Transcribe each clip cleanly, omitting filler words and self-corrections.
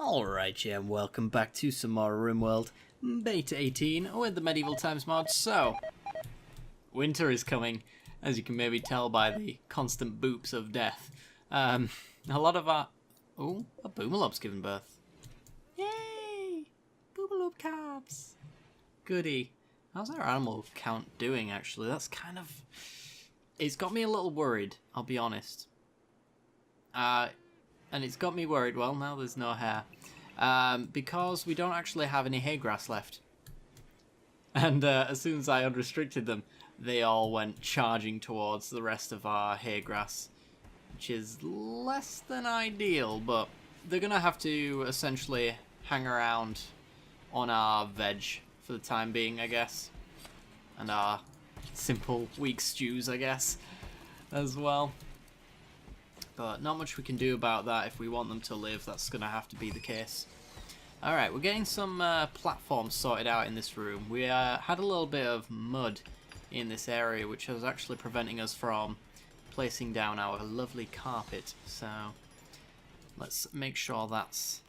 Alright, yeah, welcome back to some more Rimworld Beta 18 with the Medieval Times mod. So, winter is coming, as you can maybe tell by the constant boops of death. A lot of our... Oh, a Boomalop's given birth. Yay! Boomalop calves! Goody. How's our animal count doing, actually? That's kind of... It's got me a little worried, I'll be honest. And it's got me worried, well, now there's no hair, because we don't actually have any hay grass left. And as soon as I unrestricted them, they all went charging towards the rest of our hay grass, which is less than ideal, but they're going to have to essentially hang around on our veg for the time being, I guess. And our simple weak stews, I guess, as well. But not much we can do about that. If we want them to live, that's going to have to be the case. Alright, we're getting some platforms sorted out in this room. We had a little bit of mud in this area, which was actually preventing us from placing down our lovely carpet. So let's make sure that's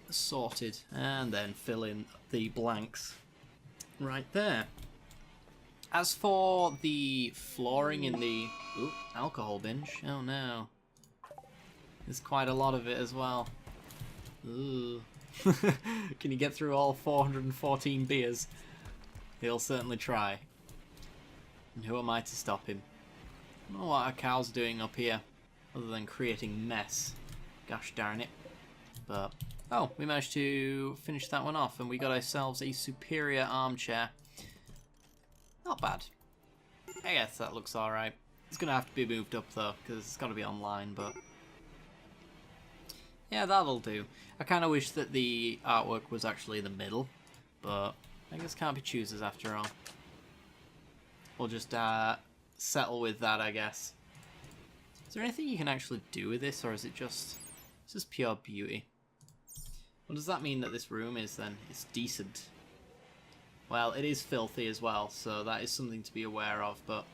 sorted and then fill in the blanks right there. As for the flooring in the... Ooh, alcohol binge. Oh no. There's quite a lot of it as well. Ooh. Can you get through all 414 beers? He'll certainly try. And who am I to stop him? I don't know what our cow's doing up here, other than creating mess. Gosh darn it. But, oh, we managed to finish that one off, and we got ourselves a superior armchair. Not bad. I guess that looks alright. It's going to have to be moved up though, because it's got to be online, but... Yeah, that'll do. I kind of wish that the artwork was actually in the middle, but I guess can't be choosers after all. We'll just settle with that, I guess. Is there anything you can actually do with this, or is it just... It's just pure beauty? What does that mean that this room is then? It's decent. Well, it is filthy as well, so that is something to be aware of, but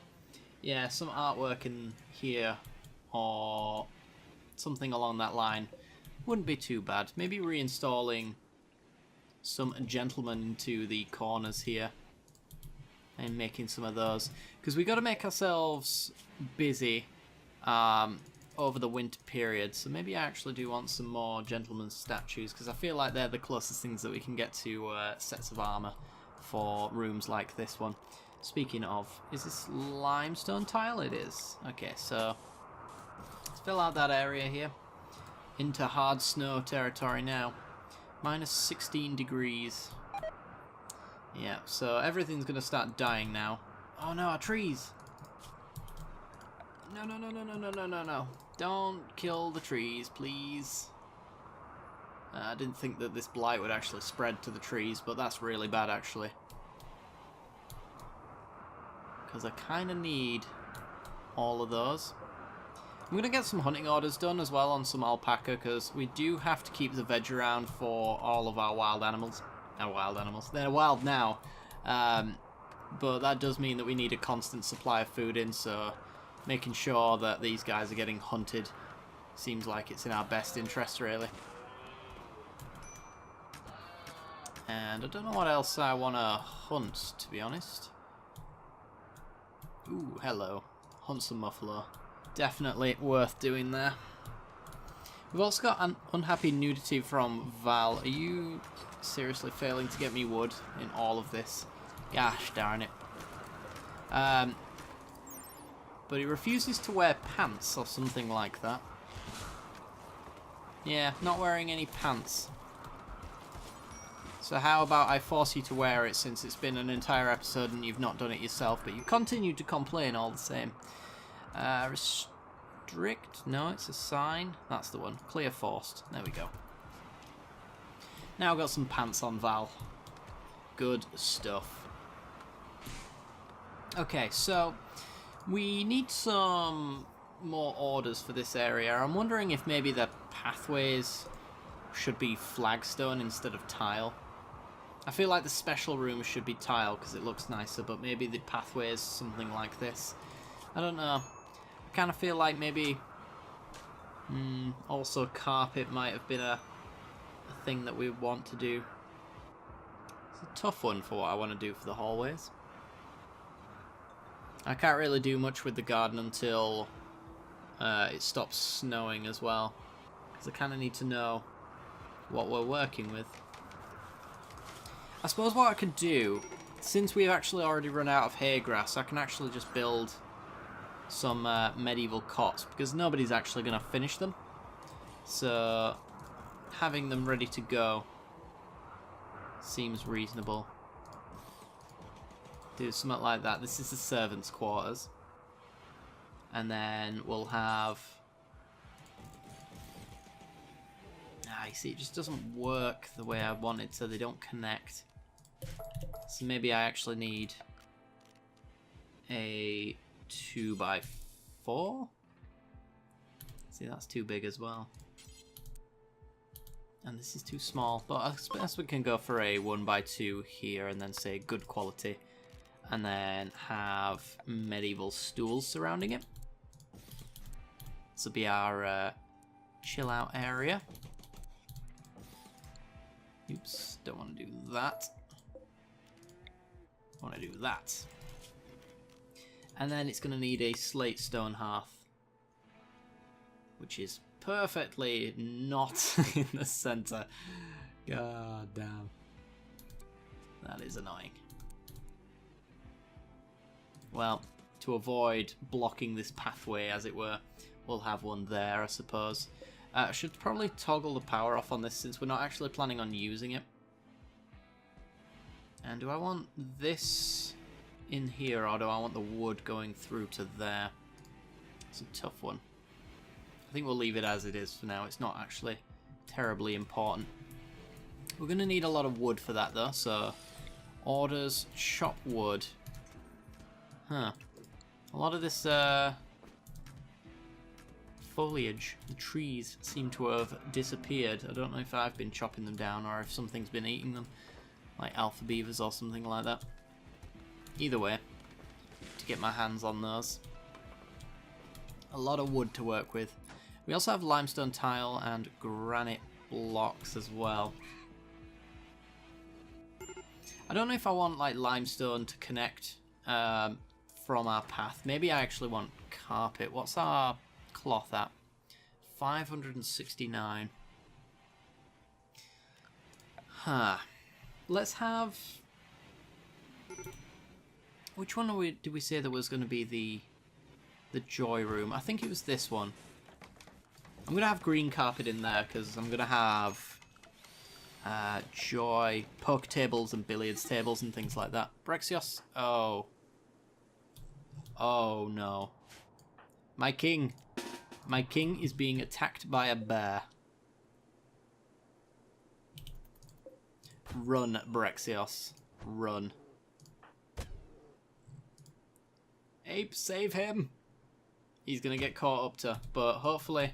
yeah, some artwork in here or something along that line wouldn't be too bad. Maybe reinstalling some gentlemen into the corners here and making some of those, because we got to make ourselves busy over the winter period, so maybe I actually do want some more gentlemen statues, because I feel like they're the closest things that we can get to sets of armour for rooms like this one. Speaking of, is this limestone tile? It is. Okay, so let's fill out that area here. Into hard snow territory now. Minus 16 degrees. Yeah, so everything's going to start dying now. Oh no, our trees! No, no, no, no, no, no, no, no, no. Don't kill the trees, please. I didn't think that this blight would actually spread to the trees, but that's really bad actually. Because I kind of need all of those. I'm going to get some hunting orders done as well on some alpaca, because we do have to keep the veg around for all of our wild animals. Our wild animals. They're wild now. But that does mean that we need a constant supply of food in, so making sure that these guys are getting hunted seems like it's in our best interest really. And I don't know what else I want to hunt, to be honest. Ooh, hello. Hunt some muffalo. Definitely worth doing there. We've also got an unhappy nudity from Val. Are you seriously failing to get me wood in all of this? Gosh darn it. But he refuses to wear pants or something like that. Yeah, not wearing any pants. So how about I force you to wear it, since it's been an entire episode and you've not done it yourself, but you continue to complain all the same. Restrict? No, it's a sign. That's the one. Clear forced. There we go. Now I've got some pants on Val. Good stuff. Okay, so we need some more orders for this area. I'm wondering if maybe the pathways should be flagstone instead of tile. I feel like the special rooms should be tile because it looks nicer, but maybe the pathway is something like this. I don't know. I kind of feel like maybe also carpet might have been a a thing that we want to do. It's a tough one for what I want to do for the hallways. I can't really do much with the garden until it stops snowing as well, because I kind of need to know what we're working with. I suppose what I could do, since we've actually already run out of hay grass, I can actually just build some medieval cots, because nobody's actually going to finish them. So having them ready to go seems reasonable. Do something like that. This is the servants' quarters. And then we'll have... you see, it just doesn't work the way I want it, so they don't connect. So maybe I actually need a 2x4. See, that's too big as well. And this is too small, but I suppose we can go for a 1x2 here and then say good quality. And then have medieval stools surrounding it. This will be our chill out area. Oops, don't want to do that. I want to do that. And then it's going to need a slate stone hearth, which is perfectly not in the center. God damn. That is annoying. Well, to avoid blocking this pathway, as it were, we'll have one there, I suppose. I should probably toggle the power off on this since we're not actually planning on using it. And do I want this in here, or do I want the wood going through to there? It's a tough one. I think we'll leave it as it is for now. It's not actually terribly important. We're going to need a lot of wood for that, though, so orders, chop wood. Huh. A lot of this foliage, the trees, seem to have disappeared. I don't know if I've been chopping them down or if something's been eating them, like alpha beavers or something like that. Either way, to get my hands on those. A lot of wood to work with. We also have limestone tile and granite blocks as well. I don't know if I want like limestone to connect from our path. Maybe I actually want carpet. What's our cloth at? 569. Huh. Let's have... Which one did we say there was going to be the joy room? I think it was this one. I'm going to have green carpet in there because I'm going to have joy, poker tables and billiards tables and things like that. Brexios. Oh. Oh no. My king. My king is being attacked by a bear. Run, Brexios. Run. Ape, save him. He's going to get caught up to, but hopefully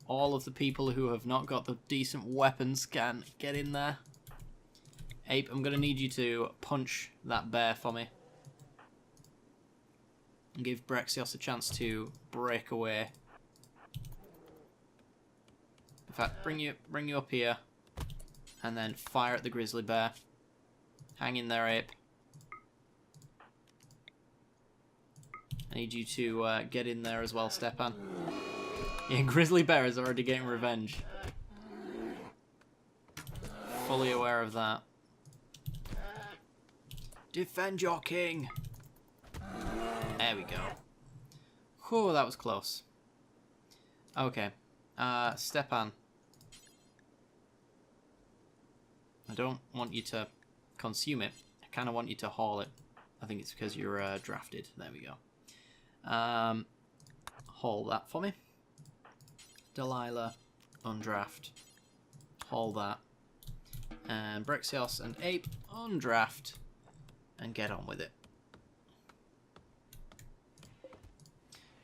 all of the people who have not got the decent weapons can get in there. Ape, I'm going to need you to punch that bear for me. And give Brexios a chance to break away. In fact, bring you up here. And then fire at the grizzly bear. Hang in there, Ape. I need you to get in there as well, Stepan. Yeah, grizzly bear is already getting revenge. Fully aware of that. Defend your king! There we go. Whew, that was close. Okay. Stepan. I don't want you to consume it. I kind of want you to haul it. I think it's because you're drafted. There we go. Haul that for me. Delilah, undraft. Haul that. And Brexios and Ape, undraft. And get on with it.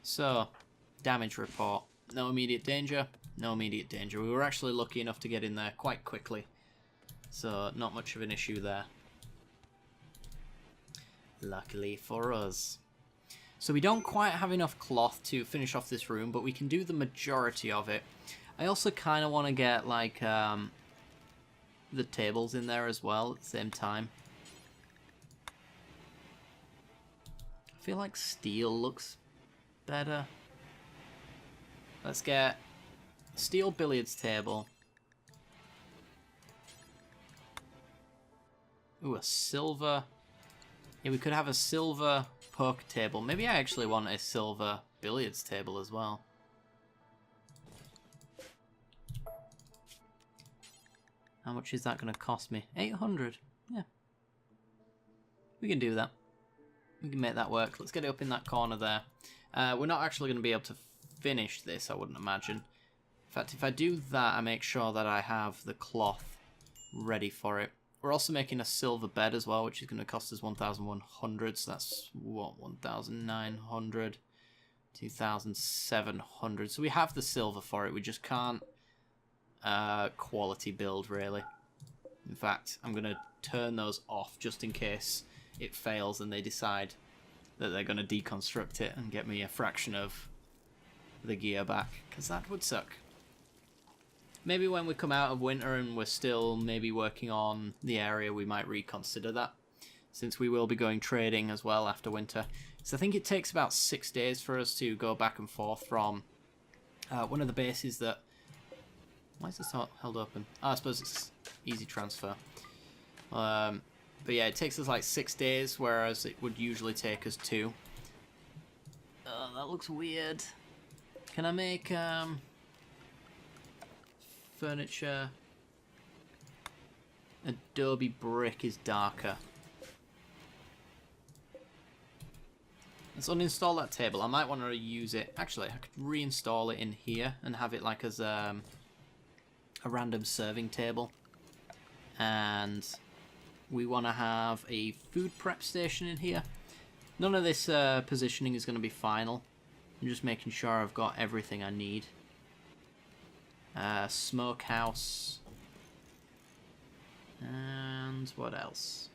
So, damage report. No immediate danger. No immediate danger. We were actually lucky enough to get in there quite quickly. So, not much of an issue there. Luckily for us. So we don't quite have enough cloth to finish off this room, but we can do the majority of it. I also kind of want to get like the tables in there as well at the same time. I feel like steel looks better. Let's get steel billiards table. Ooh, a silver. Yeah, we could have a silver poker table. Maybe I actually want a silver billiards table as well. How much is that going to cost me? 800. Yeah. We can do that. We can make that work. Let's get it up in that corner there. We're not actually going to be able to finish this, I wouldn't imagine. In fact, if I do that, I make sure that I have the cloth ready for it. We're also making a silver bed as well, which is going to cost us 1,100. So that's, what, 1,900, 2,700. So we have the silver for it. We just can't quality build, really. In fact, I'm going to turn those off just in case it fails and they decide that they're going to deconstruct it and get me a fraction of the gear back, because that would suck. Maybe when we come out of winter and we're still maybe working on the area, we might reconsider that, since we will be going trading as well after winter. So I think it takes about 6 days for us to go back and forth from one of the bases that... Why is this held open? Oh, I suppose it's easy transfer. But yeah, it takes us like 6 days, whereas it would usually take us 2. Oh, that looks weird. Can I make furniture? Adobe brick is darker. Let's uninstall that table. I might want to use it. Actually, I could reinstall it in here and have it like as a random serving table. And we want to have a food prep station in here. None of this positioning is going to be final. I'm just making sure I've got everything I need. Smokehouse. And what else?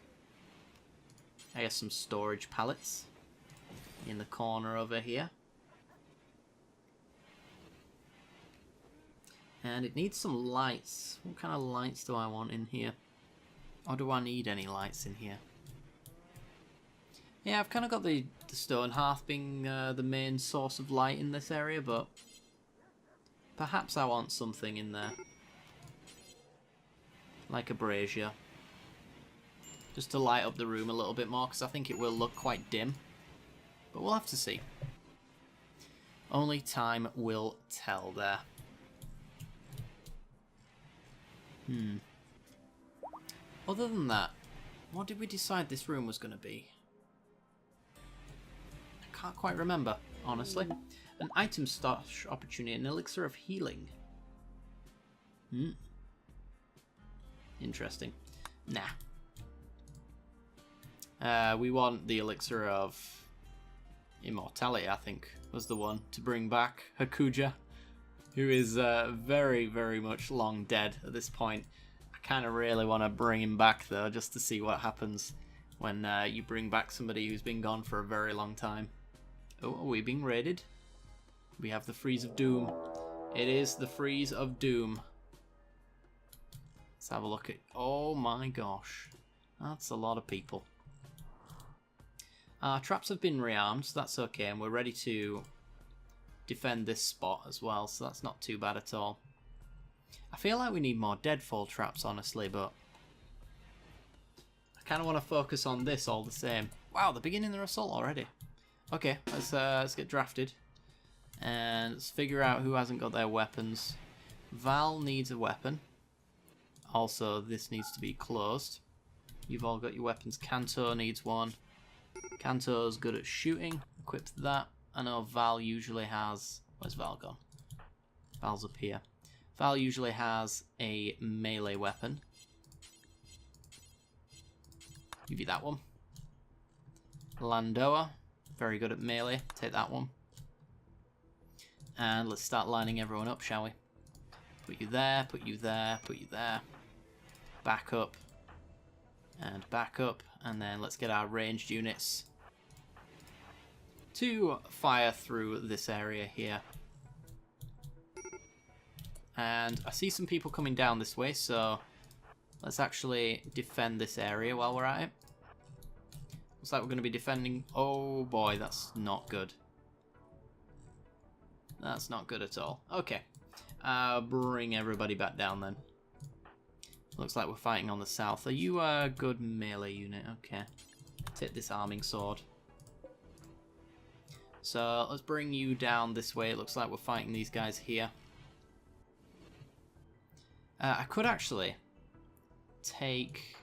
I guess some storage pallets in the corner over here. And it needs some lights. What kind of lights do I want in here? Or do I need any lights in here? Yeah, I've kind of got the stone hearth being the main source of light in this area, but perhaps I want something in there. Like a brazier. Just to light up the room a little bit more, because I think it will look quite dim. But we'll have to see. Only time will tell there. Other than that, what did we decide this room was going to be? I can't quite remember, honestly. An item stash opportunity, an elixir of healing. Interesting. Nah. We want the elixir of immortality, I think, was the one to bring back Hakuja, who is very, very much long dead at this point. I kind of really want to bring him back, though, just to see what happens when you bring back somebody who's been gone for a very long time. Oh, are we being raided? We have the Freeze of Doom. It is the Freeze of Doom. Let's have a look at... Oh my gosh. That's a lot of people. Our traps have been rearmed, so that's okay, and we're ready to defend this spot as well, so that's not too bad at all. I feel like we need more deadfall traps, honestly, but I kind of want to focus on this all the same. Wow, they're beginning their assault already. Okay, let's get drafted. And let's figure out who hasn't got their weapons. Val needs a weapon. Also, this needs to be closed. You've all got your weapons. Kanto needs one. Kanto's good at shooting. Equip that. I know Val usually has... Where's Val gone? Val's up here. Val usually has a melee weapon. Give you that one. Landoa. Very good at melee. Take that one. And let's start lining everyone up, shall we? Put you there, put you there, put you there. Back up. And back up. And then let's get our ranged units to fire through this area here. And I see some people coming down this way, so let's actually defend this area while we're at it. Looks like we're going to be defending... Oh boy, that's not good. That's not good at all. Okay. Bring everybody back down then. Looks like we're fighting on the south. Are you a good melee unit? Okay. Take this arming sword. So let's bring you down this way. It looks like we're fighting these guys here. I could actually take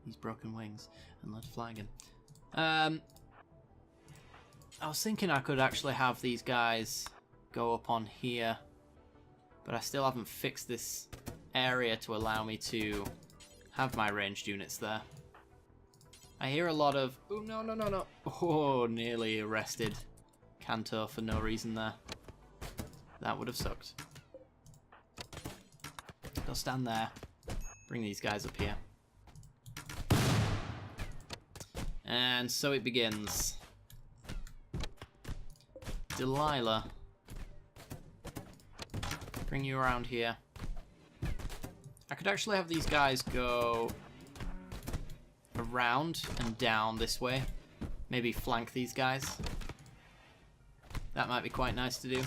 these broken wings and let flagon. I was thinking I could actually have these guys go up on here, but I still haven't fixed this area to allow me to have my ranged units there. I hear a lot of... Oh, no, no, no, no. Oh, nearly arrested Kanto for no reason there. That would have sucked. Go stand there. Bring these guys up here. And so it begins. Delilah. Bring you around here. I could actually have these guys go around and down this way. Maybe flank these guys. That might be quite nice to do.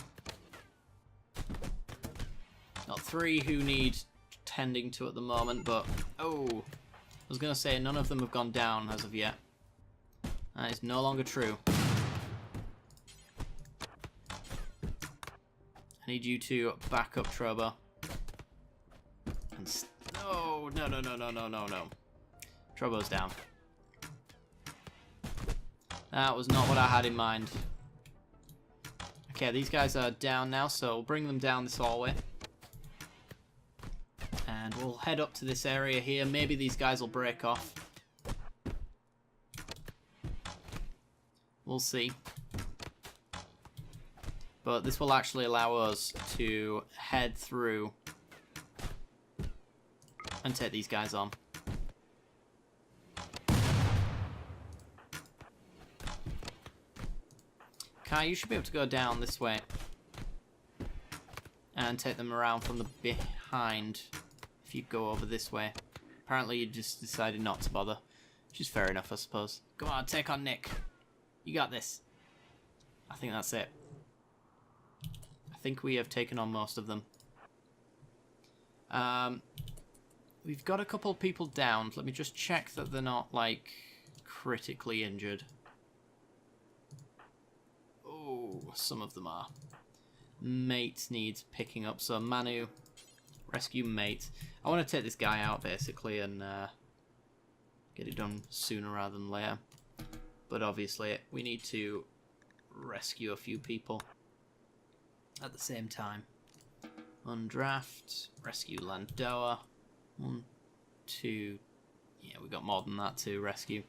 Got 3 who need tending to at the moment, but... Oh! I was going to say, none of them have gone down as of yet. That is no longer true. I need you to back up Trobo. And no, no, no, no, no, no, no, no. Trobo's down. That was not what I had in mind. Okay, these guys are down now, so we'll bring them down this hallway. And we'll head up to this area here. Maybe these guys will break off. We'll see. But this will actually allow us to head through and take these guys on. Kai, you should be able to go down this way and take them around from the behind if you go over this way. Apparently you just decided not to bother, which is fair enough, I suppose. Go on, take on Nick. You got this. I think that's it. I think we have taken on most of them. We've got a couple of people down. Let me just check that they're not, like, critically injured. Oh, some of them are. Mate needs picking up, so Manu, rescue Mate. I want to take this guy out, basically, and get it done sooner rather than later. But obviously, we need to rescue a few people at the same time. Undraft, rescue Landoa. 1, 2, yeah, we got more than that to rescue.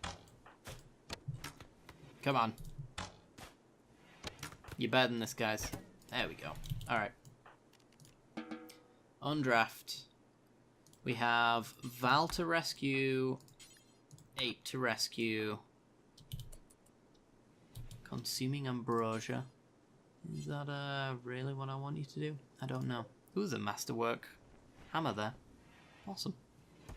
Come on. You're better than this, guys. There we go. Alright. Undraft. We have Val to rescue. 8 to rescue. Consuming ambrosia. Is that really what I want you to do? I don't know. Who's a masterwork hammer there? Awesome. I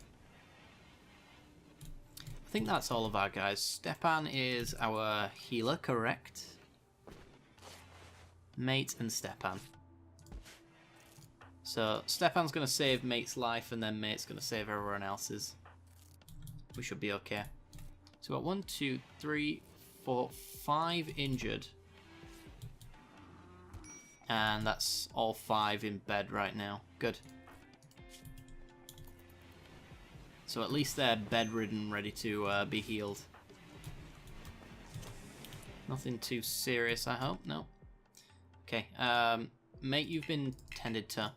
think that's all of our guys. Stepan is our healer, correct? Mate and Stepan. So Stepan's going to save Mate's life, and then Mate's going to save everyone else's. We should be okay. So we've got 1, 2, 3, 4, 5 injured. And that's all 5 in bed right now. Good. So at least they're bedridden, ready to be healed. Nothing too serious, I hope. No. Okay. Mate, you've been tended to.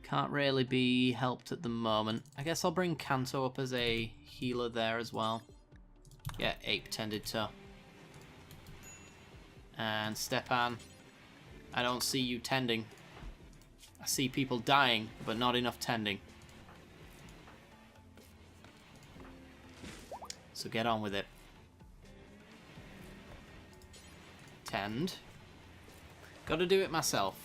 Can't really be helped at the moment. I guess I'll bring Kanto up as a healer there as well. Yeah, Ape tended to. And Stepan, I don't see you tending. I see people dying, but not enough tending. So get on with it. Gotta do it myself.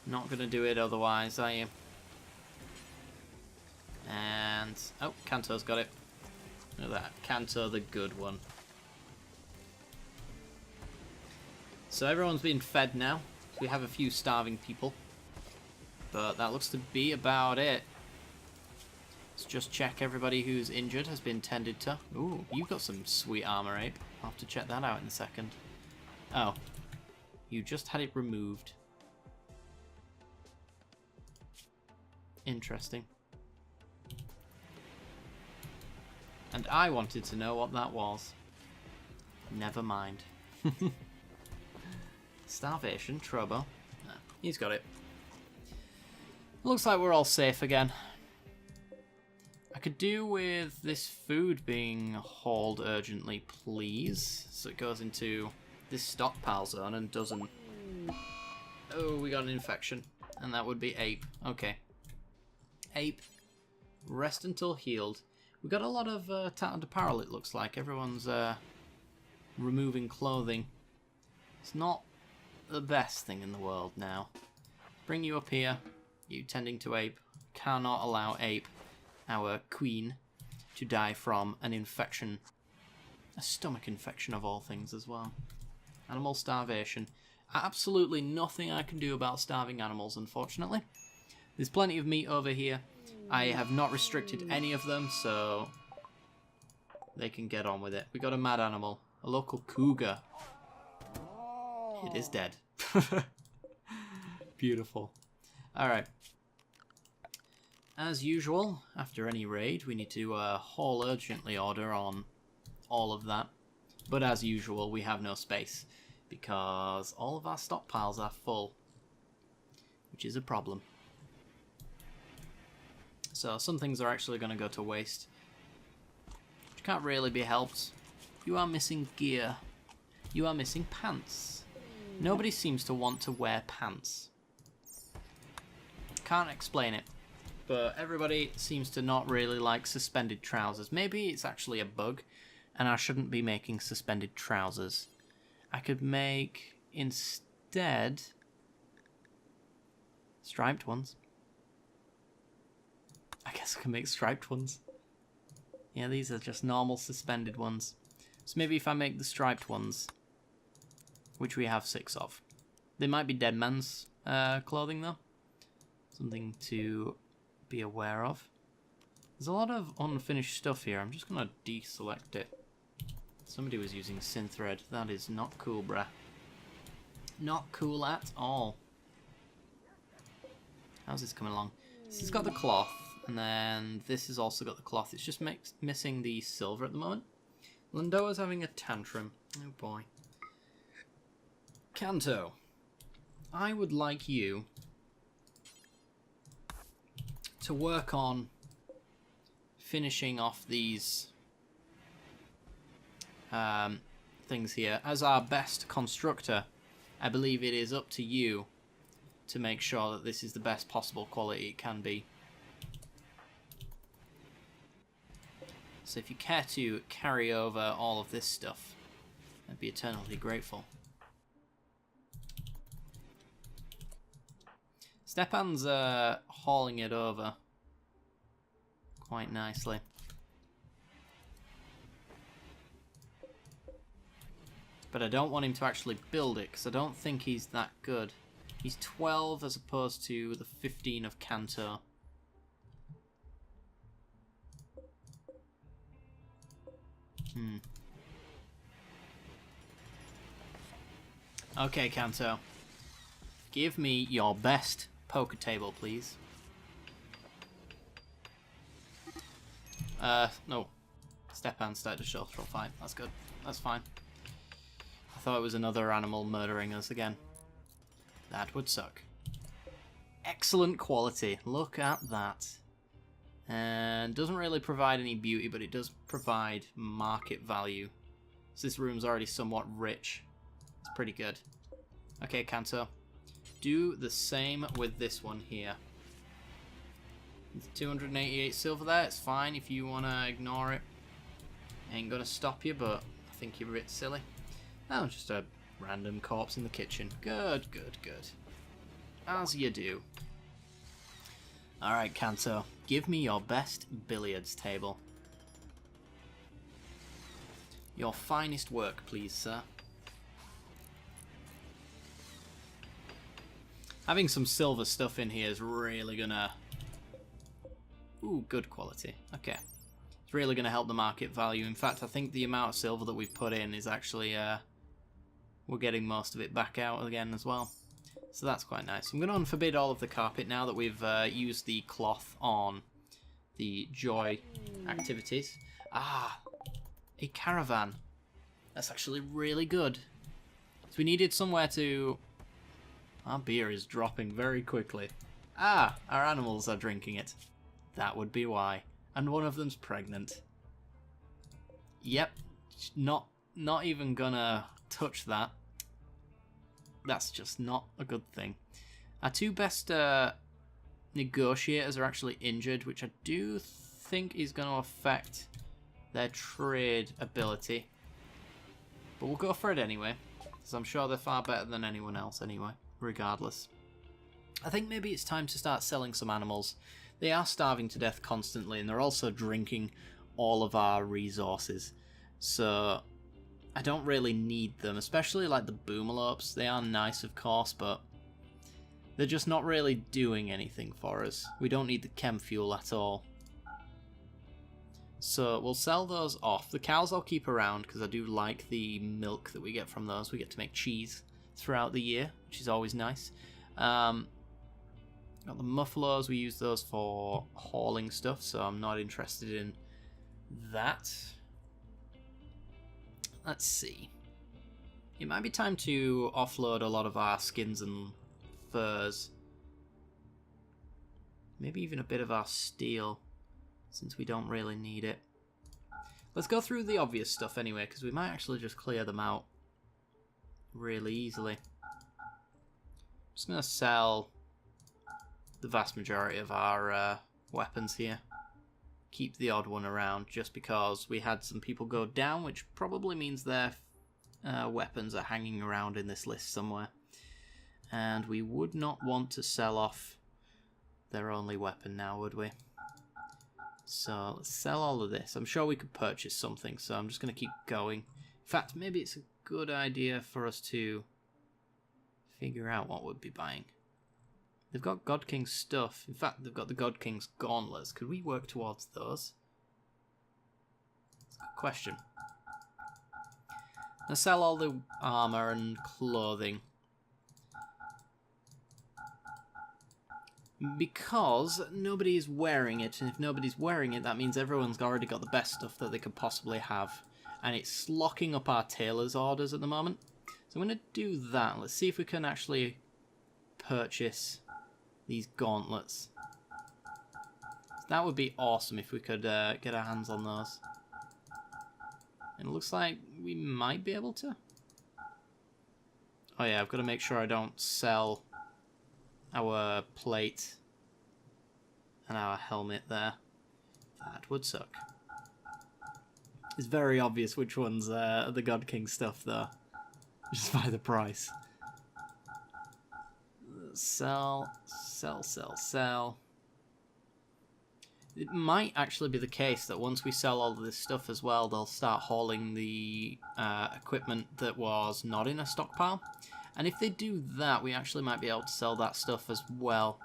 Not gonna do it otherwise, are you? And... oh, Kanto's got it. Look at that. Kanto, the good one. So everyone's been fed now. So we have a few starving people. But that looks to be about it. Let's just check everybody who's injured has been tended to. Ooh, you've got some sweet armor, Ape. I'll have to check that out in a second. Oh. You just had it removed. Interesting. And I wanted to know what that was. Never mind. Starvation, trouble. No, he's got it. Looks like we're all safe again. I could do with this food being hauled urgently, please. So it goes into this stockpile zone and doesn't... oh, we got an infection. And that would be Ape. Okay. Ape, rest until healed. We got a lot of tattered apparel, it looks like. Everyone's removing clothing. It's not the best thing in the world now. Bring you up here. You tending to Ape. Cannot allow Ape, our queen, to die from an infection. A stomach infection of all things as well. Animal starvation. Absolutely nothing I can do about starving animals, unfortunately. There's plenty of meat over here. I have not restricted any of them, so they can get on with it. We got a mad animal. A local cougar. It is dead. Beautiful. Alright. As usual, after any raid, we need to haul urgently order on all of that. But as usual, we have no space, because all of our stockpiles are full, which is a problem. So some things are actually going to go to waste, which can't really be helped. You are missing gear. You are missing pants. Nobody seems to want to wear pants. Can't explain it, but everybody seems to not really like suspended trousers. Maybe it's actually a bug, and I shouldn't be making suspended trousers. I could make, instead, striped ones. I guess I can make striped ones. Yeah, these are just normal suspended ones. So maybe if I make the striped ones, which we have 6 of. They might be dead man's clothing though. Something to be aware of. There's a lot of unfinished stuff here. I'm just going to deselect it. Somebody was using synthread. That is not cool, bruh. Not cool at all. How's this coming along? This has got the cloth, and then this has also got the cloth. It's just missing the silver at the moment. Landoa's having a tantrum. Oh boy. Kanto, I would like you to work on finishing off these things here. As our best constructor, I believe it is up to you to make sure that this is the best possible quality it can be. So if you care to carry over all of this stuff, I'd be eternally grateful. Stepan's hauling it over quite nicely. But I don't want him to actually build it, because I don't think he's that good. He's 12 as opposed to the 15 of Kanto. Okay, Kanto. Give me your best poker table, please. No. Stepan started to show throw. Fine, that's good. That's fine. I thought it was another animal murdering us again. That would suck. Excellent quality. Look at that. And doesn't really provide any beauty, but it does provide market value. So this room's already somewhat rich. It's pretty good. Okay, Kanto. Do the same with this one here. 288 silver there. It's fine if you want to ignore it. Ain't gonna stop you, but I think you're a bit silly. Oh, just a random corpse in the kitchen. Good, good, good. As you do. Alright, Kanto. Give me your best billiards table. Your finest work, please, sir. Having some silver stuff in here is really gonna... Ooh, good quality. Okay. It's really gonna help the market value. In fact, I think the amount of silver that we've put in is actually... we're getting most of it back out again as well. So that's quite nice. I'm going to unforbid all of the carpet now that we've used the cloth on the joy activities. Ah, a caravan. That's actually really good. So we needed somewhere to... Our beer is dropping very quickly. Ah, our animals are drinking it. That would be why. And one of them's pregnant. Yep, not even gonna touch that. That's just not a good thing. Our two best negotiators are actually injured, which I do think is going to affect their trade ability. But we'll go for it anyway, because I'm sure they're far better than anyone else anyway, regardless. I think maybe it's time to start selling some animals. They are starving to death constantly, and they're also drinking all of our resources. So... I don't really need them, especially like the boomalopes. They are nice, of course, but they're just not really doing anything for us. We don't need the chem fuel at all. So we'll sell those off. The cows I'll keep around because I do like the milk that we get from those. We get to make cheese throughout the year, which is always nice. Got the muffalos. We use those for hauling stuff, so I'm not interested in that. Let's see. It might be time to offload a lot of our skins and furs. Maybe even a bit of our steel, since we don't really need it. Let's go through the obvious stuff anyway, because we might actually just clear them out really easily. I'm just going to sell the vast majority of our weapons here. Keep the odd one around just because we had some people go down, which probably means their weapons are hanging around in this list somewhere. And we would not want to sell off their only weapon now, would we? So let's sell all of this. I'm sure we could purchase something, so I'm just going to keep going. In fact, maybe it's a good idea for us to figure out what we'd be buying. They've got God King's stuff. In fact, they've got the God King's gauntlets. Could we work towards those? That's a good question. Let's sell all the armor and clothing. Because nobody is wearing it, and if nobody's wearing it, that means everyone's already got the best stuff that they could possibly have. And it's locking up our tailor's orders at the moment. So I'm going to do that. Let's see if we can actually purchase these gauntlets. That would be awesome if we could get our hands on those. And it looks like we might be able to. Oh yeah, I've got to make sure I don't sell our plate and our helmet there. That would suck. It's very obvious which one's the God King stuff though, just by the price. Sell, sell, sell, sell. It might actually be the case that once we sell all of this stuff as well, they'll start hauling the equipment that was not in a stockpile. And if they do that, we actually might be able to sell that stuff as well.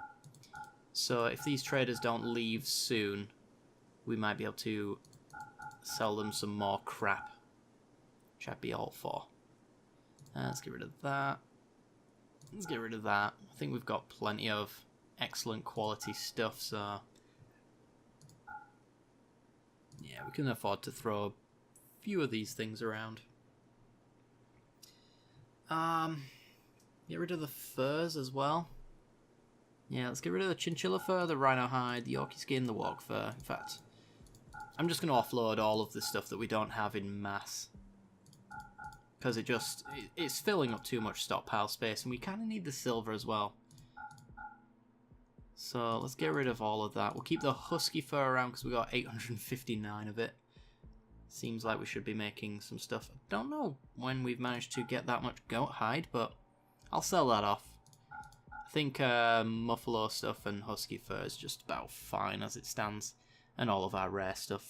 So if these traders don't leave soon, we might be able to sell them some more crap, which I'd be all for. Let's get rid of that. Let's get rid of that. I think we've got plenty of excellent quality stuff, so yeah, we can afford to throw a few of these things around. Get rid of the furs as well. Yeah, let's get rid of the chinchilla fur, the rhino hide, the Yorkie skin, the warg fur. In fact, I'm just going to offload all of the stuff that we don't have in mass. Because it's filling up too much stockpile space, and we kind of need the silver as well. So let's get rid of all of that. We'll keep the husky fur around because we got 859 of it. Seems like we should be making some stuff. I don't know when we've managed to get that much goat hide, but I'll sell that off. I think Muffalo stuff and Husky fur is just about fine as it stands. And all of our rare stuff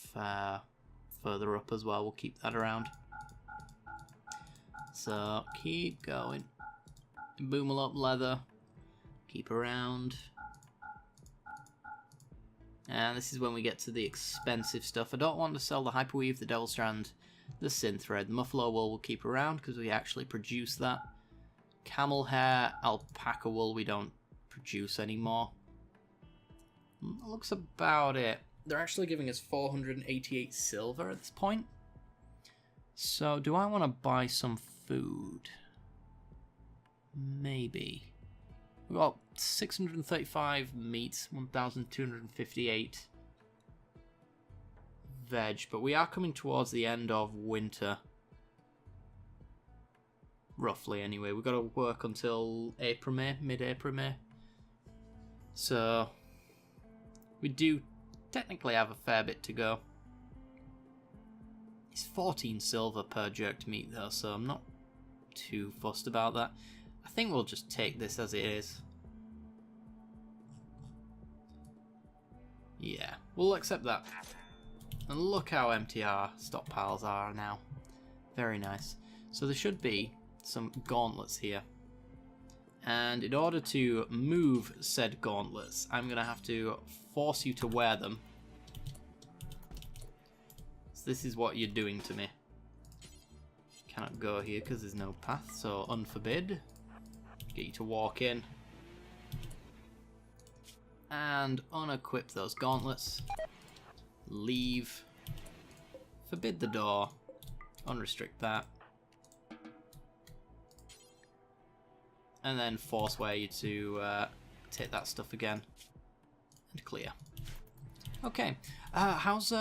further up as well, we'll keep that around. So, keep going. Boomal up leather. Keep around. And this is when we get to the expensive stuff. I don't want to sell the Hyperweave, the Devil Strand, the Synth Thread. The Muffalo wool we'll keep around because we actually produce that. Camel hair, alpaca wool we don't produce anymore. That looks about it. They're actually giving us 488 silver at this point. So do I want to buy some food? Maybe. We've got 635 meat, 1,258 veg, but we are coming towards the end of winter. Roughly, anyway. We've got to work until April, May, mid-April, May. So, we do technically have a fair bit to go. It's 14 silver per jerked meat, though, so I'm not too fussed about that. I think we'll just take this as it is. Yeah, we'll accept that. And look how empty our stockpiles are now. Very nice. So there should be some gauntlets here. And in order to move said gauntlets, I'm going to have to force you to wear them. So this is what you're doing to me. Cannot go here because there's no path, so unforbid. Get you to walk in. And unequip those gauntlets. Leave. Forbid the door. Unrestrict that. And then force wear you to take that stuff again. And clear. Okay. How's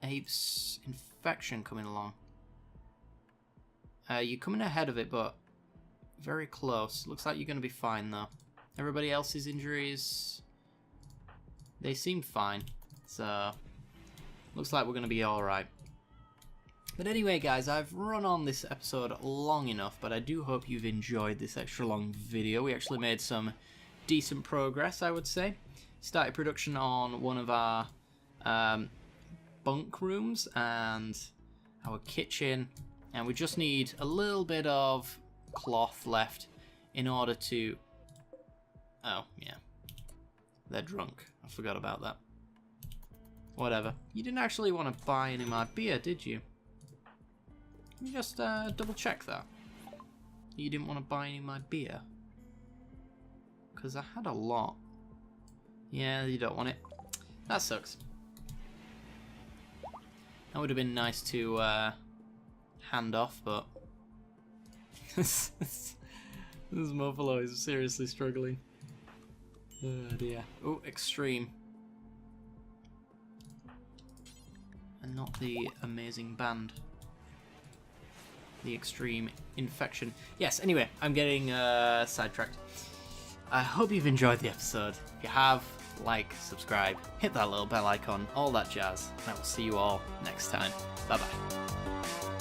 Ape's infection coming along? You're coming ahead of it, but very close. Looks like you're going to be fine, though. Everybody else's injuries, they seem fine. So, looks like we're going to be alright. But anyway, guys, I've run on this episode long enough, but I do hope you've enjoyed this extra long video. We actually made some decent progress, I would say. Started production on one of our bunk rooms and our kitchen, and we just need a little bit of cloth left in order to... Oh, yeah. They're drunk. I forgot about that. Whatever. You didn't actually want to buy any of my beer, did you? Let me just double check that. You didn't want to buy any of my beer? Because I had a lot. Yeah, you don't want it. That sucks. That would have been nice to hand off, but... this Muffalo is seriously struggling. Oh dear. Oh, extreme. And not the amazing band. The extreme infection. Yes, anyway, I'm getting sidetracked. I hope you've enjoyed the episode. If you have, like, subscribe, hit that little bell icon, all that jazz. And I will see you all next time. Bye-bye.